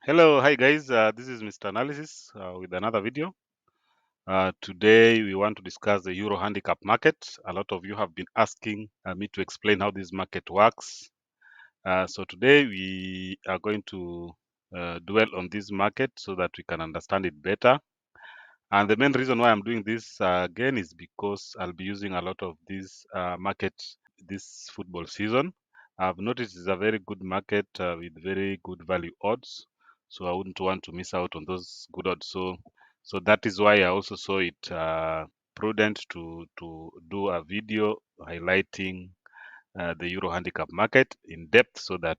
Hello, hi guys. This is Mr. Analysis with another video. Today we want to discuss the Euro Handicap market. A lot of you have been asking me to explain how this market works. So today we are going to dwell on this market so that we can understand it better. And the main reason why I'm doing this again is because I'll be using a lot of this market this football season. I've noticed it's a very good market with very good value odds, so I wouldn't want to miss out on those good odds. So that is why I also saw it prudent to do a video highlighting the Euro Handicap market in depth, so that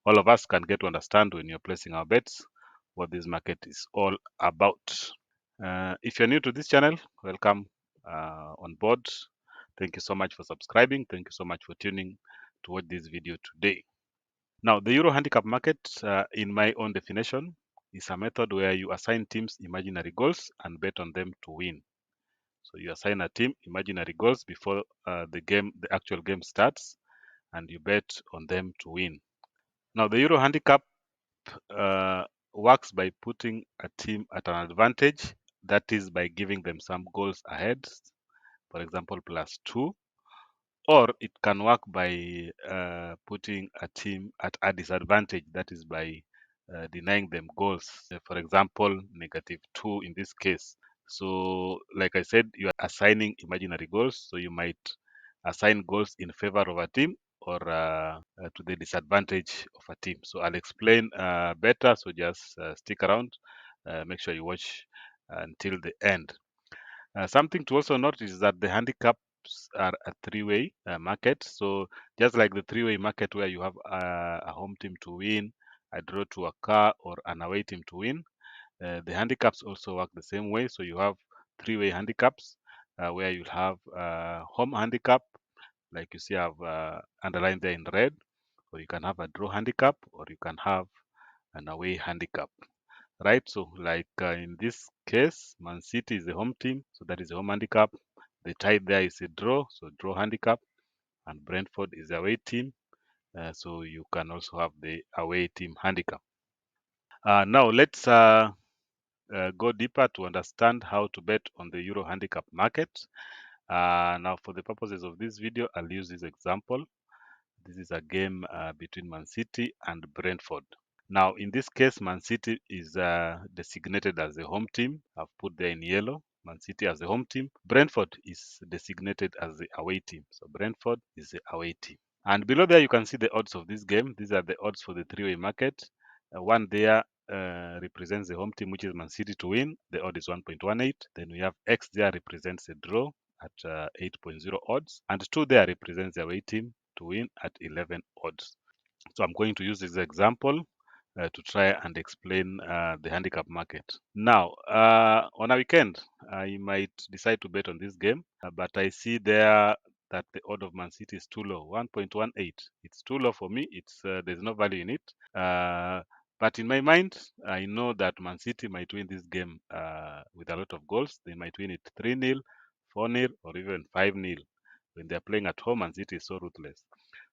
all of us can get to understand when you're placing our bets what this market is all about. If you're new to this channel, welcome on board. Thank you so much for subscribing. Thank you so much for tuning to watch this video today. Now, the Euro Handicap market, in my own definition, is a method where you assign teams imaginary goals and bet on them to win. So you assign a team imaginary goals before the actual game starts, and you bet on them to win. Now, the Euro Handicap uh, works by putting a team at an advantage. That is by giving them some goals ahead, for example, +2, or it can work by putting a team at a disadvantage. That is by denying them goals. For example, -2 in this case. So, like I said, you are assigning imaginary goals. So you might assign goals in favor of a team or to the disadvantage of a team. So I'll explain better. So just stick around. Make sure you watch until the end. Something to also note is that the handicaps are a three-way market. So just like the three-way market where you have a home team to win, a draw to occur, or an away team to win, the handicaps also work the same way. So you have three-way handicaps where you'll have home handicap, like you see I've underlined there in red, or you can have a draw handicap, or you can have an away handicap. Right, so like in this case, Man City is the home team, so that is the home handicap. The tie there is a draw, so draw handicap, and Brentford is the away team, so you can also have the away team handicap. Now let's go deeper to understand how to bet on the Euro handicap market. Now, for the purposes of this video, I'll use this example. This is a game between Man City and Brentford. Now, in this case, Man City is designated as the home team. I've put there in yellow, Man City as the home team. Brentford is designated as the away team. So Brentford is the away team. And below there, you can see the odds of this game. These are the odds for the three-way market. One there represents the home team, which is Man City to win. The odd is 1.18. Then we have X there represents a draw at 8.0 odds. And 2 there represents the away team to win at 11 odds. So I'm going to use this example to try and explain the handicap market. Now, on a weekend, I might decide to bet on this game, but I see there that the odd of Man City is too low, 1.18. It's too low for me. It's there's no value in it. But in my mind, I know that Man City might win this game with a lot of goals. They might win it 3-0, 4-0, or even 5-0. When they're playing at home, Man City is so ruthless.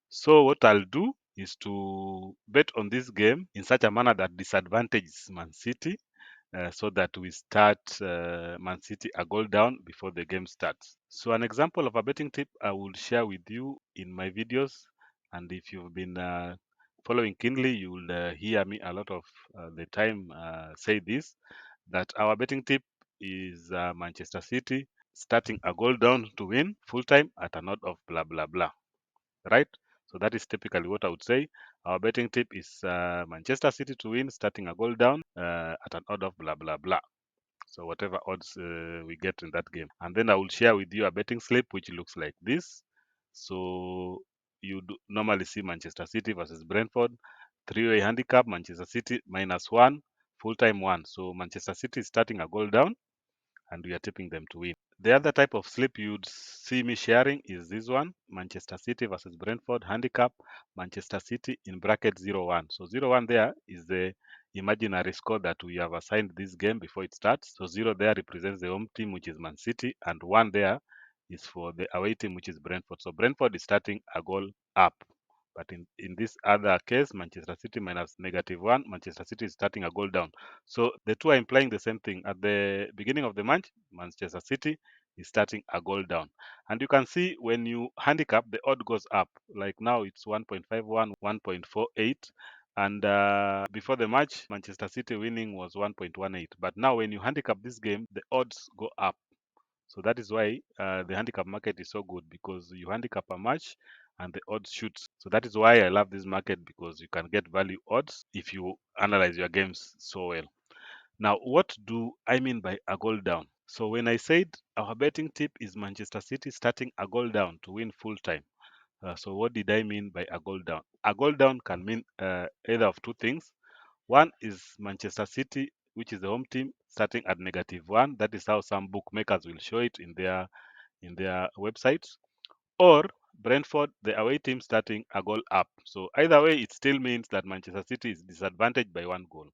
So what I'll do is to bet on this game in such a manner that disadvantages Man City, so that we start Man City a goal down before the game starts. So an example of a betting tip I will share with you in my videos, and if you've been following keenly, you will hear me a lot of the time say this, that our betting tip is Manchester City starting a goal down to win full time at an odd of blah blah blah, right? So that is typically what I would say. Our betting tip is Manchester City to win, starting a goal down at an odd of blah blah blah. So whatever odds we get in that game, and then I will share with you a betting slip which looks like this. So you normally see Manchester City versus Brentford, three-way handicap, Manchester City -1, full time 1. So Manchester City is starting a goal down, and we are tipping them to win. The other type of slip you'd see me sharing is this one, Manchester City versus Brentford handicap, Manchester City in bracket 0-1. So 0-1 there is the imaginary score that we have assigned this game before it starts. So 0 there represents the home team, which is Man City, and 1 there is for the away team, which is Brentford. So Brentford is starting a goal up, But in this other case, Manchester City minus -1, Manchester City is starting a goal down. So the two are implying the same thing. At the beginning of the match, Manchester City is starting a goal down. And you can see when you handicap, the odd goes up. Like now it's 1.51, 1.48. And before the match, Manchester City winning was 1.18. But now when you handicap this game, the odds go up. So that is why the handicap market is so good, because you handicap a match and the odds shoot. So that is why I love this market, because you can get value odds if you analyze your games so well. Now, what do I mean by a goal down? So when I said our betting tip is Manchester City starting a goal down to win full time. So what did I mean by a goal down? A goal down can mean either of two things. One is Manchester City, which is the home team, starting at -1. That is how some bookmakers will show it in their websites. Or Brentford, the away team, starting a goal up. So either way, it still means that Manchester City is disadvantaged by one goal.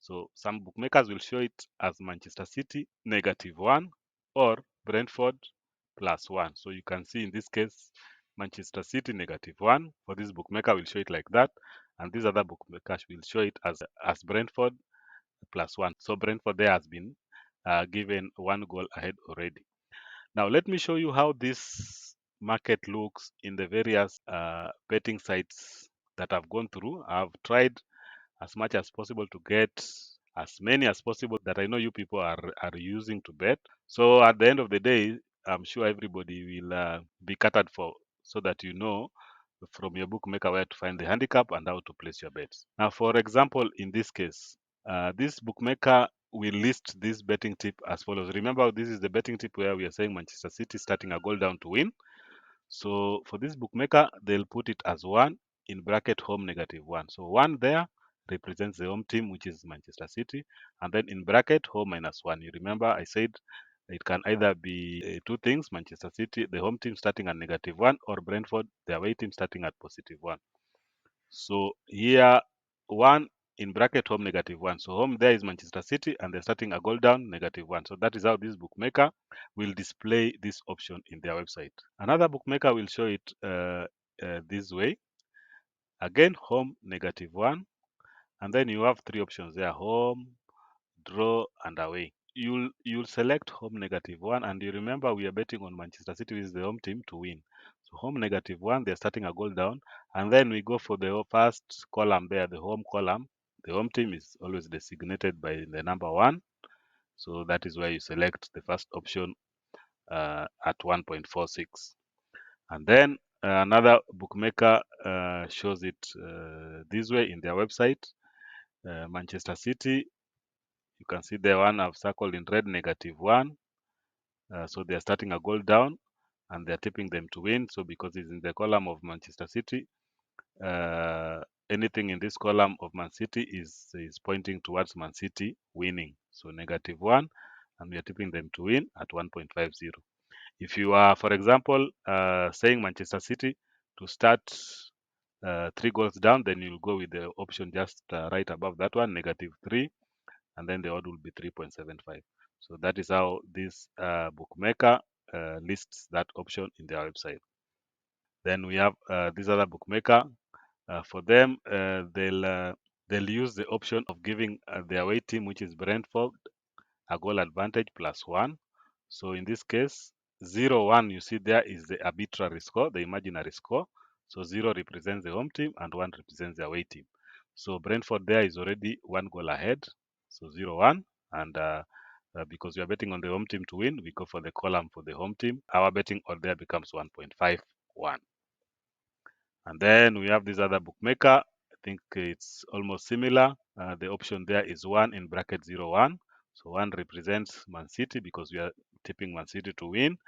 So some bookmakers will show it as Manchester City -1 or Brentford +1. So you can see in this case, Manchester City -1 for this bookmaker will show it like that, and this other bookmakers will show it as Brentford +1. So Brentford there has been given one goal ahead already. Now let me show you how this market looks in the various betting sites that I've gone through. I've tried as much as possible to get as many as possible that I know you people are using to bet. So at the end of the day, I'm sure everybody will be catered for, so that you know from your bookmaker where to find the handicap and how to place your bets. Now, for example, in this case, this bookmaker will list this betting tip as follows. Remember, this is the betting tip where we are saying Manchester City starting a goal down to win. So for this bookmaker, they'll put it as 1 in bracket home -1. So 1 there represents the home team, which is Manchester City, and then in bracket home -1. You remember I said it can either be two things: Manchester City, the home team, starting at -1, or Brentford, the away team, starting at +1. So here 1 in bracket home -1. So home there is Manchester City, and they're starting a goal down -1. So that is how this bookmaker will display this option in their website. Another bookmaker will show it this way. Again, home -1, and then you have three options there: home, draw, and away. You'll select home -1, and you remember we are betting on Manchester City, which is the home team, to win. So home -1, they're starting a goal down, and then we go for the first column there, the home column. The home team is always designated by the number 1, so that is where you select the first option at 1.46. And then another bookmaker shows it this way in their website. Manchester City, you can see the one I've circled in red, -1. So they're starting a goal down, and they're tipping them to win. So because it's in the column of Manchester City, anything in this column of Man City is pointing towards Man City winning. So -1, and we are tipping them to win at 1.50. If you are, for example, saying Manchester City to start 3 goals down, then you'll go with the option just right above that one, -3, and then the odd will be 3.75. So that is how this bookmaker lists that option in their website. Then we have this other bookmaker. For them, they'll use the option of giving their away team, which is Brentford, a goal advantage +1. So in this case, 0-1, you see there is the arbitrary score, the imaginary score. So 0 represents the home team and 1 represents the away team. So Brentford there is already 1 goal ahead. So 0-1. And because we are betting on the home team to win, we go for the column for the home team. Our betting odd there becomes 1.51. And then we have this other bookmaker. I think it's almost similar. The option there is 1 in bracket 0-1. So 1 represents Man City because we are tipping Man City to win.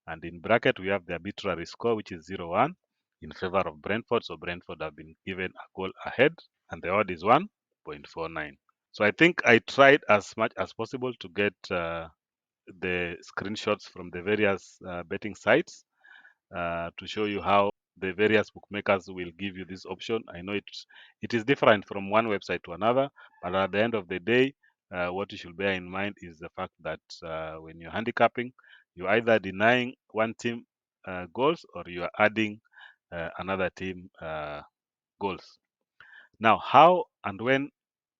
And in bracket, we have the arbitrary score, which is 0-1 in favor of Brentford. So Brentford have been given a goal ahead, and the odd is 1.49. So I think I tried as much as possible to get the screenshots from the various betting sites to show you how the various bookmakers will give you this option. I know it is different from one website to another, but at the end of the day, what you should bear in mind is the fact that when you're handicapping, you're either denying one team goals or you are adding another team goals. Now, how and when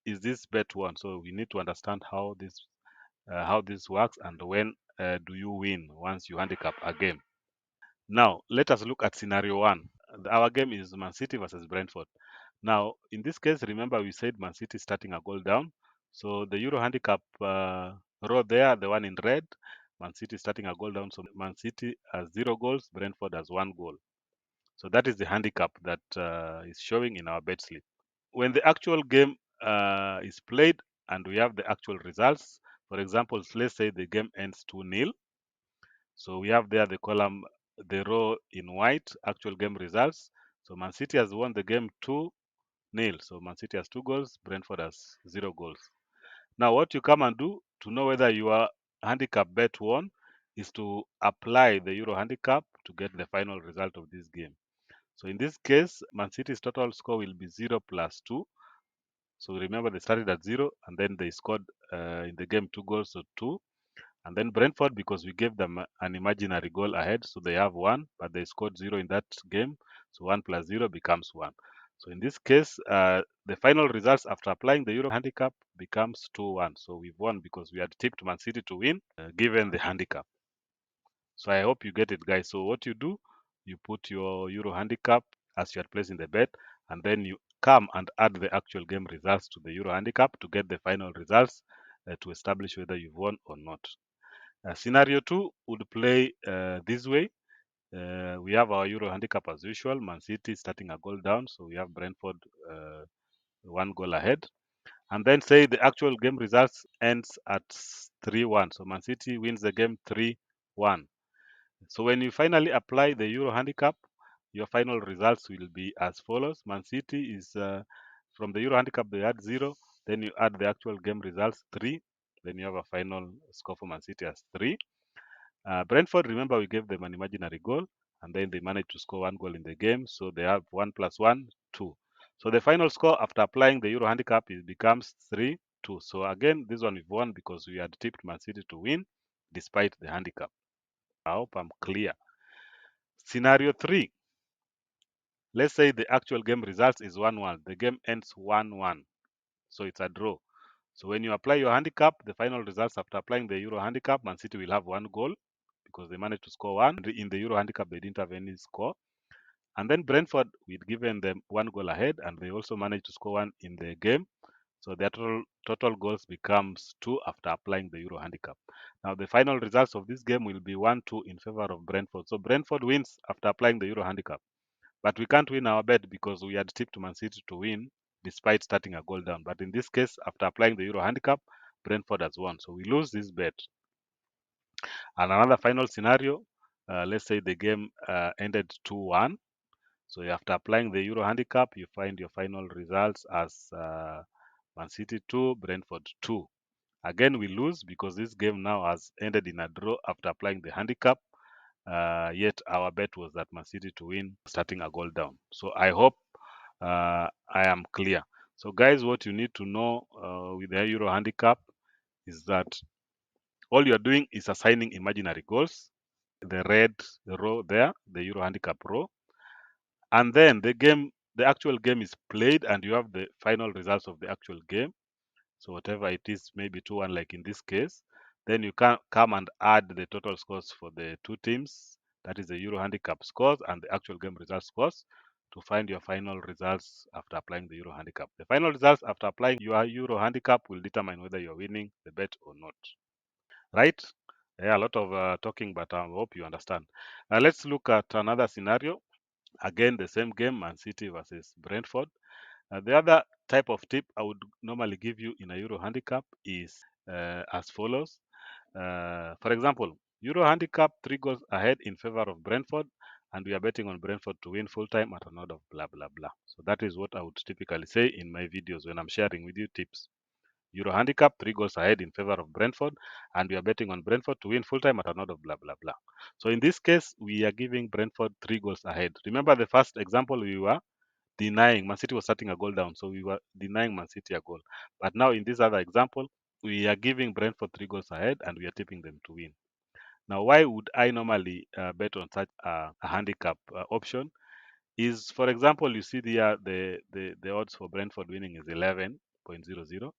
is this bet won? So we need to understand how this works, and when do you win once you handicap a game. Now, let us look at scenario one. Our game is Man City versus Brentford. Now, in this case, remember we said Man City starting a goal down. So the Euro Handicap row there, the one in red, Man City starting a goal down. So Man City has 0 goals, Brentford has 1 goal. So that is the handicap that is showing in our bet slip. When the actual game is played and we have the actual results, for example, let's say the game ends 2-0. So we have there the column, the row in white, actual game results. So Man City has won the game 2-0. So Man City has 2 goals, Brentford has 0 goals. Now, what you come and do to know whether your handicap bet won is to apply the Euro handicap to get the final result of this game. So in this case, Man City's total score will be 0 plus 2. So remember, they started at 0 and then they scored in the game 2 goals, so 2. And then Brentford, because we gave them an imaginary goal ahead, so they have 1, but they scored 0 in that game. So 1 plus 0 becomes 1. So in this case, the final results after applying the Euro handicap becomes 2-1. So we've won because we had tipped Man City to win, given the handicap. So I hope you get it, guys. So what you do, you put your Euro handicap as you are placing the bet, and then you come and add the actual game results to the Euro handicap to get the final results to establish whether you've won or not. Scenario 2 would play this way. We have our Euro handicap as usual. Man City starting a goal down, so we have Brentford 1 goal ahead. And then say the actual game results ends at 3-1. So Man City wins the game 3-1. So when you finally apply the Euro handicap, your final results will be as follows. Man City is from the Euro handicap, they had 0. Then you add the actual game results 3. Then you have a final score for Man City as 3. Brentford, remember we gave them an imaginary goal, and then they managed to score 1 goal in the game. So they have 1 plus 1, 2. So the final score after applying the Euro handicap becomes 3-2. So again, this one we've won because we had tipped Man City to win despite the handicap. I hope I'm clear. Scenario 3. Let's say the actual game results is 1-1. The game ends 1-1. So it's a draw. So when you apply your handicap, the final results after applying the Euro handicap, Man City will have 1 goal because they managed to score 1. In the Euro handicap, they didn't have any score. And then Brentford, we'd given them 1 goal ahead, and they also managed to score 1 in the game. So their total goals becomes 2 after applying the Euro handicap. Now the final results of this game will be 1-2 in favor of Brentford. So Brentford wins after applying the Euro handicap. But we can't win our bet because we had tipped Man City to win despite starting a goal down. But in this case, after applying the Euro handicap, Brentford has won. So we lose this bet. And another final scenario, let's say the game ended 2-1. So after applying the Euro handicap, you find your final results as Man City 2, Brentford 2. Again, we lose because this game now has ended in a draw after applying the handicap. Yet our bet was that Man City to win, starting a goal down. So I hope I am clear. So guys, what you need to know with the Euro handicap is that all you're doing is assigning imaginary goals, the red row there, the Euro handicap row, and then the actual game is played, and you have the final results of the actual game. So whatever it is, maybe 2-1 like in this case, then you can come and add the total scores for the two teams, that is the Euro handicap scores and the actual game results scores, to find your final results after applying the Euro handicap. The final results after applying your Euro handicap will determine whether you're winning the bet or not. Right? Yeah, a lot of talking, but I hope you understand. Let's look at another scenario. Again, the same game, Man City versus Brentford. The other type of tip I would normally give you in a Euro handicap is as follows. For example, Euro handicap 3 goals ahead in favor of Brentford, and we are betting on Brentford to win full time at an odd of blah blah blah. So that is what I would typically say in my videos when I'm sharing with you tips. Euro handicap 3 goals ahead in favor of Brentford, and we are betting on Brentford to win full time at an odd of blah blah blah. So in this case, we are giving Brentford 3 goals ahead. Remember the first example, we were denying Man City was starting a goal down, so we were denying Man City a goal. But now in this other example, we are giving Brentford 3 goals ahead, and we are tipping them to win. Now, why would I normally bet on such a handicap option? is, for example, you see the odds for Brentford winning is 11.00.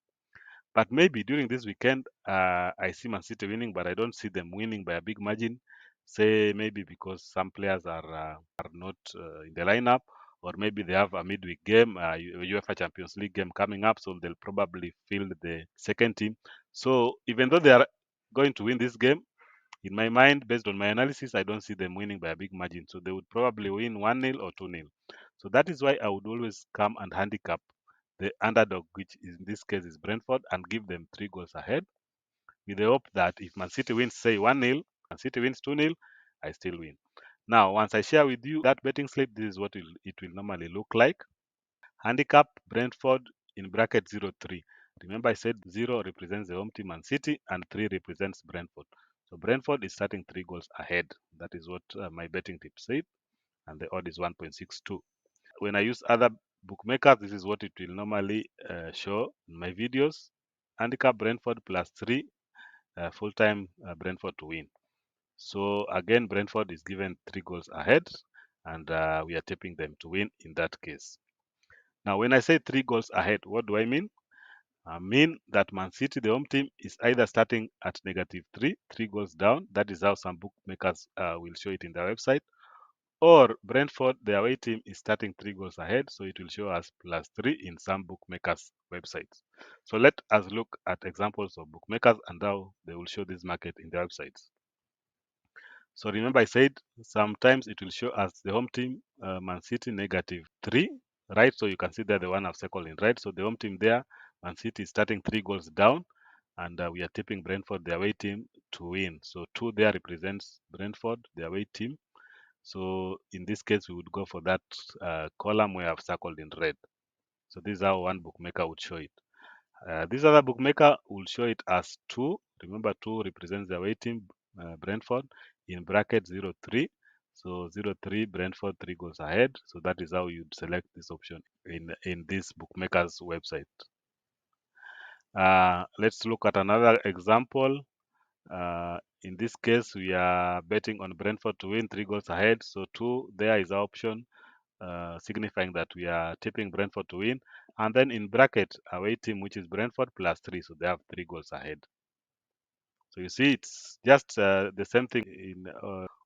But maybe during this weekend, I see Man City winning, but I don't see them winning by a big margin. Say maybe because some players are not in the lineup, or maybe they have a midweek game, UEFA Champions League game coming up, so they'll probably field the second team. So even though they are going to win this game, in my mind, based on my analysis, I don't see them winning by a big margin. So they would probably win 1-0 or 2-0. So that is why I would always come and handicap the underdog, which in this case is Brentford, and give them 3 goals ahead, with the hope that if Man City wins, say 1-0, Man City wins 2-0, I still win. Now, once I share with you that betting slip, this is what it will normally look like. Handicap Brentford in bracket 0-3. Remember, I said 0 represents the home team Man City and 3 represents Brentford. So Brentford is starting 3 goals ahead. That is what my betting tip said, and the odd is 1.62. When I use other bookmakers, this is what it will normally show in my videos. Handicap Brentford +3, full-time Brentford to win. So again, Brentford is given 3 goals ahead, and we are tipping them to win in that case. Now, when I say 3 goals ahead, what do I mean? I mean that Man City, the home team, is either starting at -3, 3 goals down. That is how some bookmakers will show it in their website. Or Brentford, the away team, is starting 3 goals ahead, so it will show us +3 in some bookmakers' websites. So let us look at examples of bookmakers and how they will show this market in their websites. So remember I said sometimes it will show us the home team, Man City -3, right? So you can see there the one I've circled in red. So the home team there, Man City is starting 3 goals down, and we are tipping Brentford, the away team, to win. So 2 there represents Brentford, the away team. So in this case, we would go for that column where I've circled in red. So this is how one bookmaker would show it. This other bookmaker will show it as 2. Remember, 2 represents the away team, Brentford, in bracket 0-3. So 0-3, Brentford 3 goals ahead. So that is how you'd select this option in this bookmaker's website. Let's look at another example. In this case, we are betting on Brentford to win 3 goals ahead. So 2 there is our option, signifying that we are tipping Brentford to win. And then in bracket, away team, which is Brentford, +3. So they have 3 goals ahead. So you see, it's just the same thing in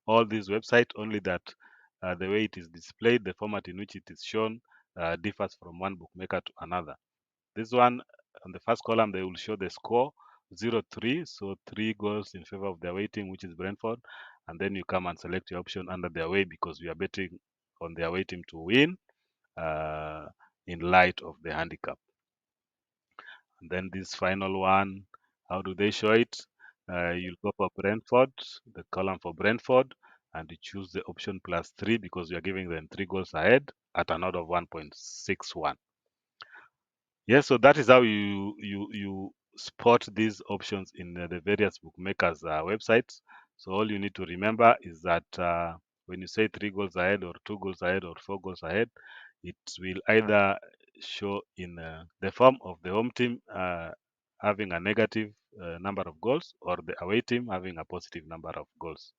all these websites, only that the way it is displayed, the format in which it is shown, differs from one bookmaker to another. This one, on the first column, they will show the score 0-3, so 3 goals in favor of the away team, which is Brentford. And then you come and select your option under the away, because we are betting on the away team to win in light of the handicap. And then this final one, how do they show it? You'll go for Brentford, the column for Brentford, and you choose the option +3 because you're giving them 3 goals ahead at an odd of 1.61. Yes, so that is how you spot these options in the various bookmakers' websites. So all you need to remember is that when you say 3 goals ahead or 2 goals ahead or 4 goals ahead, it will either show in the form of the home team having a negative number of goals, or the away team having a positive number of goals.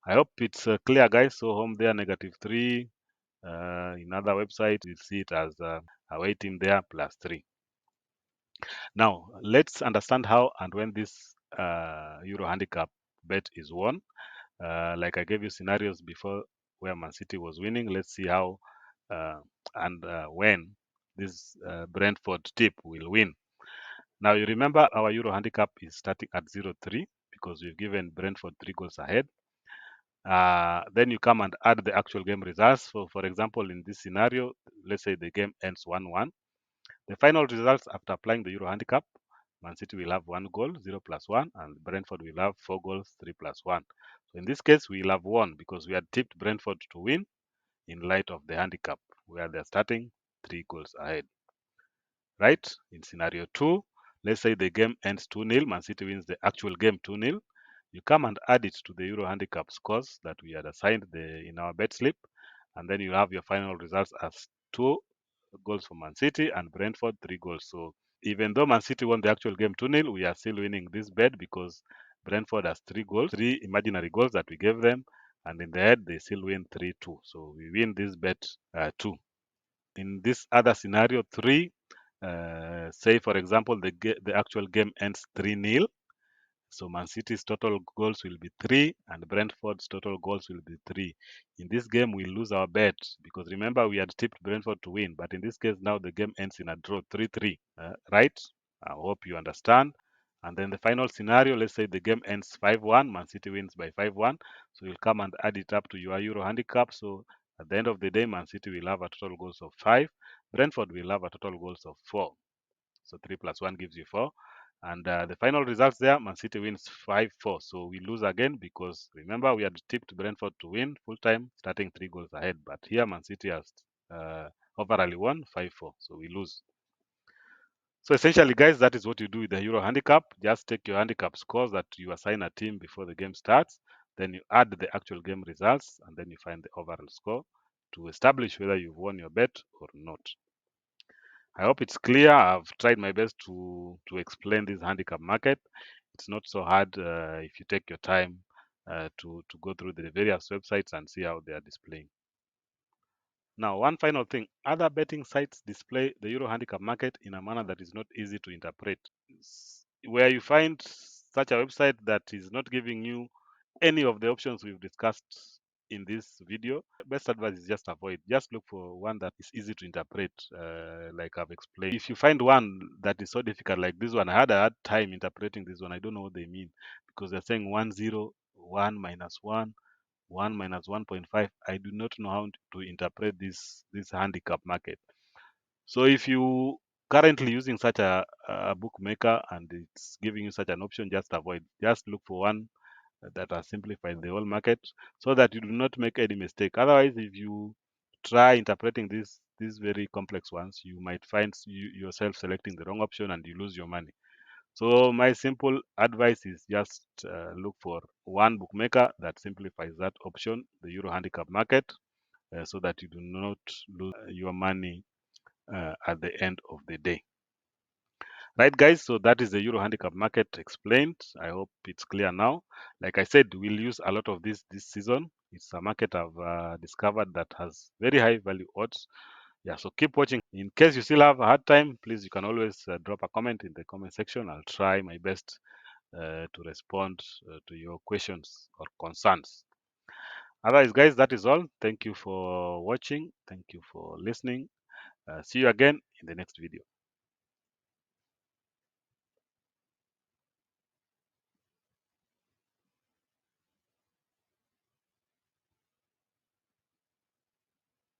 I hope it's clear, guys. So home there -3. In other websites, you see it as away team there +3. Now, let's understand how and when this Euro Handicap bet is won. Like I gave you scenarios before where Man City was winning. Let's see how and when this Brentford tip will win. Now, you remember our Euro Handicap is starting at 0-3 because we've given Brentford 3 goals ahead. Then you come and add the actual game results. So, for example, in this scenario, let's say the game ends 1-1. The final results after applying the Euro Handicap, Man City will have 1 goal, 0 + 1, and Brentford will have 4 goals, 3 + 1. So in this case, we'll have won because we had tipped Brentford to win in light of the handicap, where they're starting 3 goals ahead. Right? In scenario 2, let's say the game ends 2-0, Man City wins the actual game 2-0. You come and add it to the Euro Handicap scores that we had assigned in our bet slip, and then you have your final results as 2 goals for Man City and Brentford 3 goals. So even though Man City won the actual game 2-0, we are still winning this bet because Brentford has 3 goals, 3 imaginary goals that we gave them, and in the head they still win 3-2. So we win this bet 2. In this other scenario 3, say for example the actual game ends 3-0. So Man City's total goals will be 3 and Brentford's total goals will be 3. In this game, we lose our bet because remember we had tipped Brentford to win, but in this case now the game ends in a draw 3-3, right? I hope you understand. And then the final scenario, let's say the game ends 5-1, Man City wins by 5-1. So you'll come and add it up to your Euro handicap. So at the end of the day, Man City will have a total goals of 5. Brentford will have a total goals of 4. So 3 plus 1 gives you 4. And the final results there, Man City wins 5-4. So we lose again because remember we had tipped Brentford to win full time, starting 3 goals ahead. But here Man City has overall won 5-4. So we lose. So essentially, guys, that is what you do with the Euro handicap. Just take your handicap scores that you assign a team before the game starts. Then you add the actual game results, and then you find the overall score to establish whether you've won your bet or not. I hope it's clear. I've tried my best to explain this handicap market. It's not so hard if you take your time to go through the various websites and see how they are displaying. Now, one final thing, other betting sites display the Euro handicap market in a manner that is not easy to interpret. Where you find such a website that is not giving you any of the options we've discussed in this video, best advice is just avoid. Just look for one that is easy to interpret, like I've explained. If you find one that is so difficult like this one, I had a hard time interpreting this one. I don't know what they mean because they're saying 1-0, 1 minus 1, 1 minus 1.5. I do not know how to interpret this handicap market. So if you currently using such a bookmaker and it's giving you such an option, just avoid. Just look for one that has simplified the whole market so that you do not make any mistake. Otherwise, if you try interpreting these very complex ones, you might find yourself selecting the wrong option and you lose your money. So my simple advice is just look for one bookmaker that simplifies that option, the Euro handicap market, so that you do not lose your money at the end of the day. Right, guys, so that is the Euro handicap market explained. I hope it's clear now. Like I said, we'll use a lot of this season. It's a market I've discovered that has very high value odds. Yeah, so keep watching. In case you still have a hard time, please, you can always drop a comment in the comment section. I'll try my best to respond to your questions or concerns. Otherwise, guys, that is all. Thank you for watching. Thank you for listening. See you again in the next video.